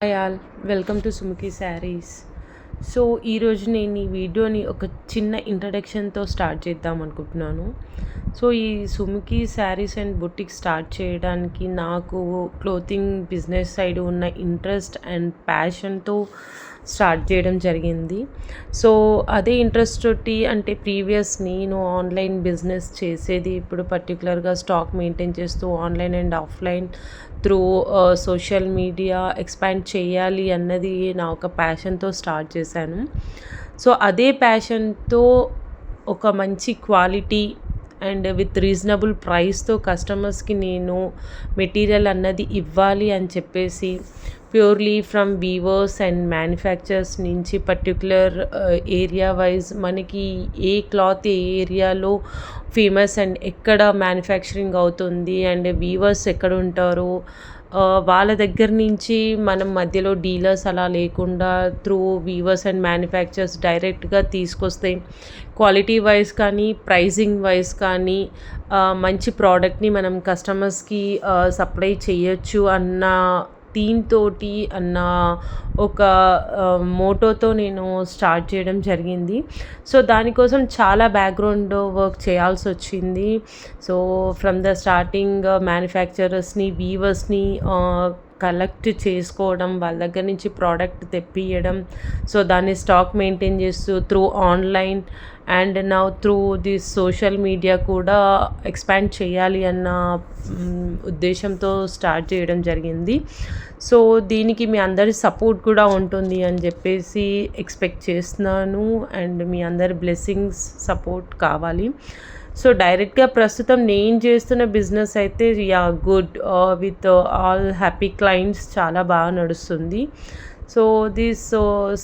Hi all, welcome to Sumukhi saris. So ఈరోజు నేను ఈ వీడియోని ఒక చిన్న ఇంట్రడక్షన్తో స్టార్ట్ చేద్దాం అనుకుంటున్నాను. సో ఈ Sumukhi saris and boutique start చేయడానికి నాకు క్లోతింగ్ బిజినెస్ సైడ్ ఉన్న ఇంట్రెస్ట్ అండ్ ప్యాషన్తో స్టార్ట్ చేయడం జరిగింది. సో అదే ఇంట్రెస్ట్ తోటి అంటే ప్రీవియస్ నేను ఆన్లైన్ బిజినెస్ చేసేది, ఇప్పుడు పర్టికులర్గా స్టాక్ మెయింటైన్ చేస్తూ online and offline through social media expand చేయాలి అన్నది నా ఒక ప్యాషన్తో స్టార్ట్ చేశాను. సో అదే ప్యాషన్తో ఒక మంచి క్వాలిటీ అండ్ విత్ రీజనబుల్ ప్రైస్తో కస్టమర్స్కి నేను మెటీరియల్ అన్నది ఇవ్వాలి అని చెప్పేసి purely from weavers and manufacturers నుంచి పర్టికులర్ ఏరియా వైజ్ మనకి ఏ క్లాత్ ఏ ఏరియాలో ఫేమస్ అండ్ ఎక్కడ మ్యానుఫ్యాక్చరింగ్ అవుతుంది అండ్ వీవర్స్ ఎక్కడ ఉంటారో వాళ్ళ దగ్గర నుంచి మనం మధ్యలో డీలర్స్ అలా లేకుండా త్రూ వీవర్స్ అండ్ మ్యానుఫ్యాక్చర్స్ డైరెక్ట్గా తీసుకొస్తే క్వాలిటీ వైజ్ కానీ ప్రైజింగ్ వైజ్ కానీ మంచి ప్రోడక్ట్ని మనం కస్టమర్స్కి సప్లై చేయొచ్చు అన్న థీమ్ తోటి అన్న ఒక మోటోతో నేను స్టార్ట్ చేయడం జరిగింది. సో దానికోసం చాలా బ్యాక్గ్రౌండ్ వర్క్ చేయాల్సి వచ్చింది. సో ఫ్రమ్ ద స్టార్టింగ్ మ్యానుఫ్యాక్చరర్స్ని వీవర్స్ని కలెక్ట్ చేసుకోవడం, వాళ్ళ దగ్గర నుంచి ప్రోడక్ట్ తెప్పియడం, సో దాన్ని స్టాక్ మెయింటైన్ చేస్తూ through online and now through this social media కూడా ఎక్స్పాండ్ చేయాలి అన్న ఉద్దేశంతో స్టార్ట్ చేయడం జరిగింది. సో దీనికి మీ అందరి సపోర్ట్ కూడా ఉంటుంది అని చెప్పేసి ఎక్స్పెక్ట్ చేస్తున్నాను అండ్ మీ అందరి బ్లెస్సింగ్స్ సపోర్ట్ కావాలి. సో డైరెక్ట్గా ప్రస్తుతం నేను చేస్తున్న బిజినెస్ అయితే good with all happy clients చాలా బాగా నడుస్తుంది. So this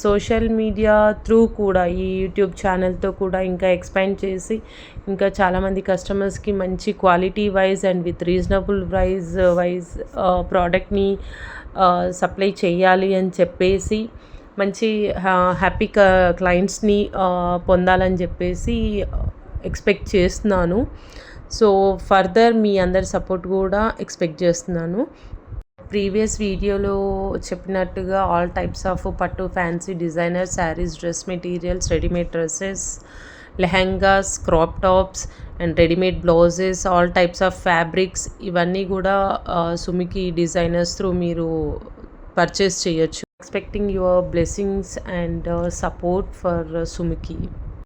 social media through కూడా ఈ యూట్యూబ్ ఛానల్తో కూడా ఇంకా ఎక్స్పాండ్ చేసి ఇంకా చాలామంది కస్టమర్స్కి మంచి quality wise and with reasonable wise ప్రోడక్ట్ని సప్లై చేయాలి అని చెప్పేసి మంచి హ్యాపీ క్లయింట్స్ని పొందాలని చెప్పేసి ఎక్స్పెక్ట్ చేస్తున్నాను. సో ఫర్దర్ మీ అందరి సపోర్ట్ కూడా ఎక్స్పెక్ట్ చేస్తున్నాను. ప్రీవియస్ వీడియోలో చెప్పినట్టుగా ఆల్ టైప్స్ ఆఫ్ పట్టు, fancy, designer saris, dress materials, readymade dresses, lehengas, crop tops and readymade blouses, all types of fabrics ఇవన్నీ కూడా సుముఖి డిజైనర్స్ త్రూ మీరు పర్చేస్ చేయొచ్చు. Expecting your blessings and support for Sumukhi.